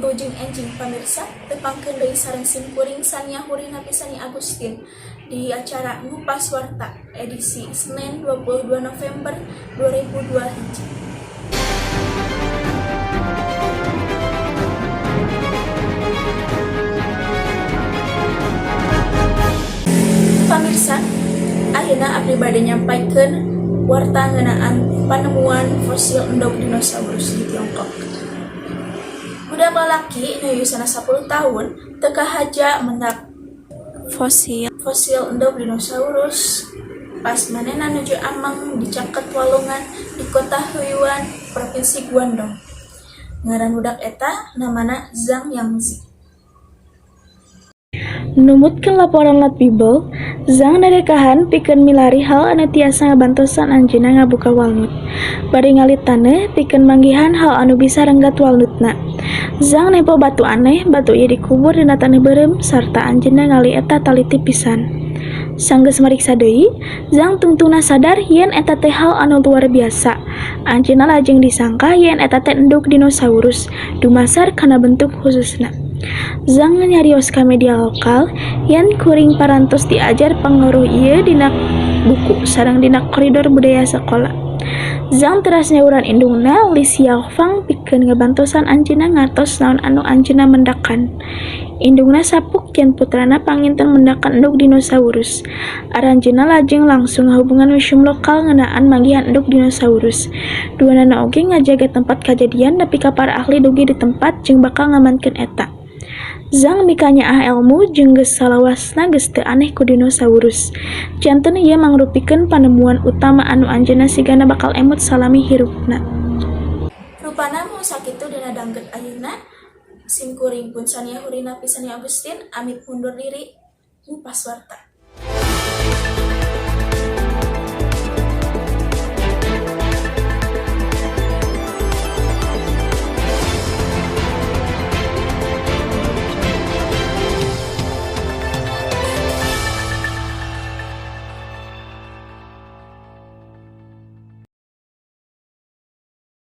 Dudu jeung enjing pamirsa tepangkeun deui sareng simkuring Sania Hurina Pisani Agustin di acara Ngupas Warta edisi Senin 22 November 2002 hiji. Pamirsa, ayeuna abdi bade nyampaikeun warta ngeunaan panemuan fosil endog dinosaurus di Tiongkok. Budak lalaki nu yusana 10 tahun teu kahaja mendak fosil endog dinosaurus pas manehna nuju amang di Caket Walungan di kota Huiyuan, provinsi Guangdong. Ngaran budak eta namana Zhang Yangzi. Numutkeun laporan Latbible, Zhang nadekahan pikeun milari hal anu tiasa ngabantosan anjeunna ngabuka walnut. Bari ngalit taneuh pikeun manggihan hal anu bisa renggat walnutna. Zhang nempo batu aneh, batu ieu dikubur dina taneuh beureum sarta anjeunna ngali eta taliti pisan. Sanggeus mariksa deui, Zhang tungtungna sadar yen eta teh hal anu luar biasa. Anjeunna lajeng disangka yen eta teh endog dinosaurus, dumasar kana bentuk khususna. Zhang nyarios ka media lokal yen kuring parantos diajar pangaruh ieu dina buku sareng dina koridor budaya sekolah. Zhang teras nyauran indungna Li Xiaofang pikeun ngabantosan anjeunna ngartos naon anu anjeunna mendakan. Indungna sapuk yen putrana panginten mendakan endog dinosaurus. Aranjeunna lajeng langsung ngahubungan museum lokal ngeunaan manggihan endog dinosaurus. Duanana oge ngajaga tempat kajadian nepi ka para ahli dugi di tempat jeung bakal ngamankeun eta. Zhang mikanyaah elmu jeung geus salawasna geus teu aneh ku dinosaurus. Janten ieu mangrupikeun panemuan utama anu anjeunna sigana bakal emut salami hirupna. Rupana mun sakitu dina danggeut ayeuna, simkuring pun Sania Hurina Pisani Agustin amit mundur diri. Ngupas Warta.